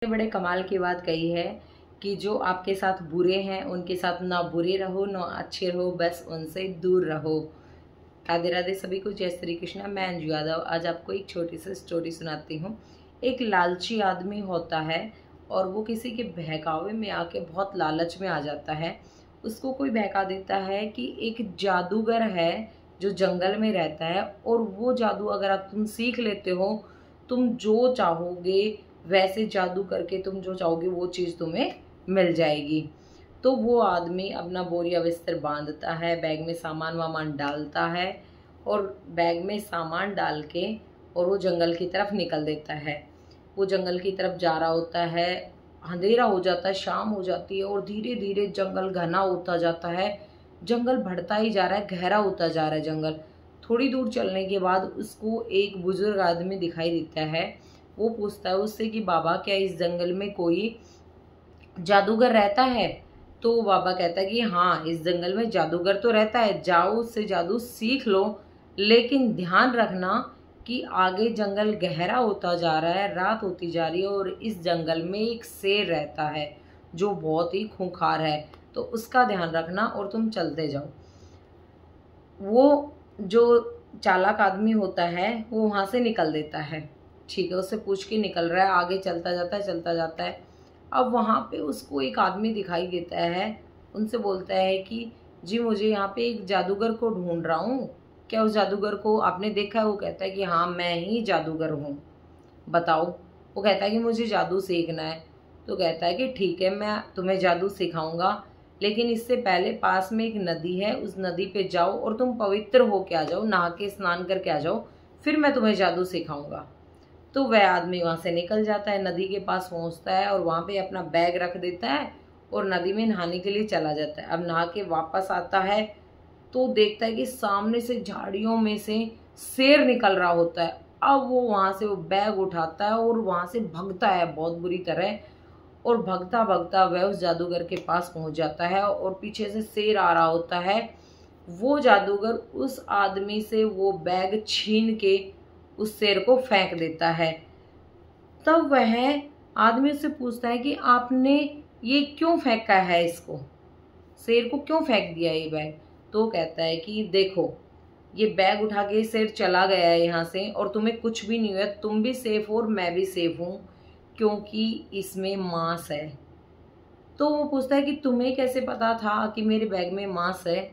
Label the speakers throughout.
Speaker 1: बड़े कमाल की बात कही है कि जो आपके साथ बुरे हैं उनके साथ ना बुरे रहो ना अच्छे रहो, बस उनसे दूर रहो। राधे राधे सभी को, जय श्री कृष्णा। मैं अंजू यादव आज आपको एक छोटी सी स्टोरी सुनाती हूँ। एक लालची आदमी होता है और वो किसी के बहकावे में आके बहुत लालच में आ जाता है। उसको कोई बहका देता है कि एक जादूगर है जो जंगल में रहता है और वो जादू अगर आप तुम सीख लेते हो, तुम जो चाहोगे वैसे जादू करके तुम जो चाहोगे वो चीज़ तुम्हें मिल जाएगी। तो वो आदमी अपना बोरिया बिस्तर बांधता है, बैग में सामान वामान डालता है और बैग में सामान डाल के और वो जंगल की तरफ निकल देता है। वो जंगल की तरफ जा रहा होता है, अंधेरा हो जाता है, शाम हो जाती है और धीरे धीरे जंगल घना होता जाता है। जंगल बढ़ता ही जा रहा है, गहरा होता जा रहा है जंगल। थोड़ी दूर चलने के बाद उसको एक बुजुर्ग आदमी दिखाई देता है। वो पूछता है उससे कि बाबा क्या इस जंगल में कोई जादूगर रहता है? तो बाबा कहता है कि हाँ, इस जंगल में जादूगर तो रहता है, जाओ उससे जादू सीख लो, लेकिन ध्यान रखना कि आगे जंगल गहरा होता जा रहा है, रात होती जा रही है और इस जंगल में एक शेर रहता है जो बहुत ही खूंखार है, तो उसका ध्यान रखना और तुम चलते जाओ। वो जो चालाक आदमी होता है वो वहाँ से निकल देता है, ठीक है, उससे पूछ के निकल रहा है, आगे चलता जाता है। अब वहाँ पे उसको एक आदमी दिखाई देता है, उनसे बोलता है कि जी मुझे यहाँ पे एक जादूगर को ढूंढ रहा हूँ, क्या उस जादूगर को आपने देखा है? वो कहता है कि हाँ मैं ही जादूगर हूँ, बताओ। वो कहता है कि मुझे जादू सीखना है। तो कहता है कि ठीक है, मैं तुम्हें जादू सिखाऊंगा, लेकिन इससे पहले पास में एक नदी है, उस नदी पे जाओ और तुम पवित्र होके आ जाओ, नहा के स्नान करके आ जाओ, फिर मैं तुम्हें जादू सिखाऊंगा। तो वह आदमी वहाँ से निकल जाता है, नदी के पास पहुँचता है और वहाँ पे अपना बैग रख देता है और नदी में नहाने के लिए चला जाता है। अब नहा के वापस आता है तो देखता है कि सामने से झाड़ियों में से शेर निकल रहा होता है। अब वो वहाँ से वो बैग उठाता है और वहाँ से भागता है बहुत बुरी तरह, और भागता भागता वह उस जादूगर के पास पहुँच जाता है और पीछे से शेर आ रहा होता है। वो जादूगर उस आदमी से वो बैग छीन के उस शेर को फेंक देता है। तब वह आदमी उससे पूछता है कि आपने ये क्यों फेंका है, इसको शेर को क्यों फेंक दिया ये बैग? तो कहता है कि देखो, ये बैग उठा के शेर चला गया है यहाँ से और तुम्हें कुछ भी नहीं हुआ, तुम भी सेफ हो और मैं भी सेफ हूँ क्योंकि इसमें मांस है। तो वो पूछता है कि तुम्हें कैसे पता था कि मेरे बैग में मांस है?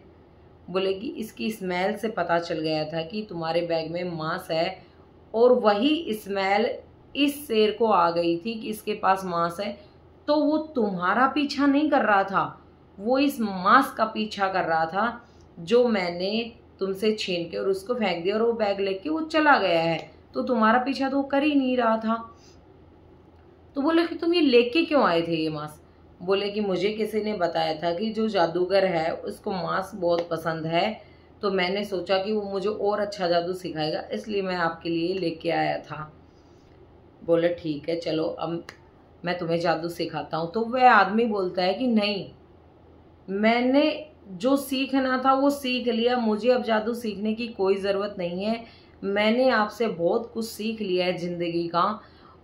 Speaker 1: बोले कि इसकी स्मेल से पता चल गया था कि तुम्हारे बैग में मांस है, और वही स्मेल इस शेर को आ गई थी कि इसके पास मांस है। तो वो तुम्हारा पीछा नहीं कर रहा था, वो इस मांस का पीछा कर रहा था जो मैंने तुमसे छीन के और उसको फेंक दिया और वो बैग लेके वो चला गया है। तो तुम्हारा पीछा तो वो कर ही नहीं रहा था। तो बोले कि तुम ये लेके क्यों आए थे ये मांस? बोले कि मुझे किसी ने बताया था कि जो जादूगर है उसको मांस बहुत पसंद है, तो मैंने सोचा कि वो मुझे और अच्छा जादू सिखाएगा, इसलिए मैं आपके लिए लेके आया था। बोले ठीक है, चलो अब मैं तुम्हें जादू सिखाता हूँ। तो वह आदमी बोलता है कि नहीं, मैंने जो सीखना था वो सीख लिया, मुझे अब जादू सीखने की कोई ज़रूरत नहीं है, मैंने आपसे बहुत कुछ सीख लिया है ज़िंदगी का।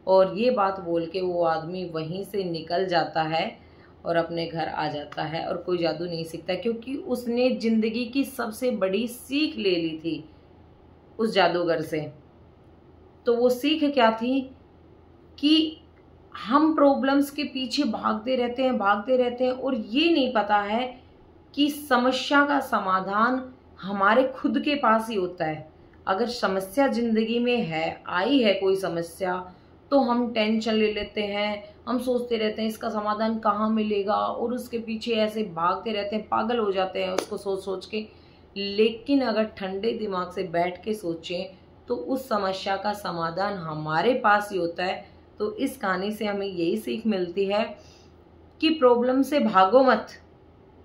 Speaker 1: और ये बात बोल के वो आदमी वहीं से निकल जाता है और अपने घर आ जाता है और कोई जादू नहीं सीखता, क्योंकि उसने ज़िंदगी की सबसे बड़ी सीख ले ली थी उस जादूगर से। तो वो सीख क्या थी कि हम प्रॉब्लम्स के पीछे भागते रहते हैं और ये नहीं पता है कि समस्या का समाधान हमारे खुद के पास ही होता है। अगर समस्या जिंदगी में है, आई है कोई समस्या, तो हम टेंशन ले लेते हैं, हम सोचते रहते हैं इसका समाधान कहाँ मिलेगा और उसके पीछे ऐसे भागते रहते हैं, पागल हो जाते हैं उसको सोच सोच के। लेकिन अगर ठंडे दिमाग से बैठ के सोचें तो उस समस्या का समाधान हमारे पास ही होता है। तो इस कहानी से हमें यही सीख मिलती है कि प्रॉब्लम से भागो मत,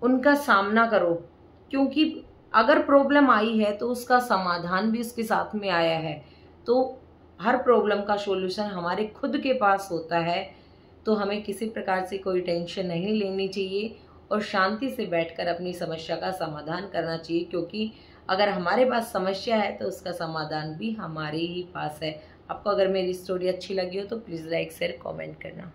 Speaker 1: उनका सामना करो, क्योंकि अगर प्रॉब्लम आई है तो उसका समाधान भी उसके साथ में आया है। तो हर प्रॉब्लम का सॉल्यूशन हमारे खुद के पास होता है। तो हमें किसी प्रकार से कोई टेंशन नहीं लेनी चाहिए और शांति से बैठकर अपनी समस्या का समाधान करना चाहिए, क्योंकि अगर हमारे पास समस्या है तो उसका समाधान भी हमारे ही पास है। आपको अगर मेरी स्टोरी अच्छी लगी हो तो प्लीज़ लाइक शेयर कमेंट करना।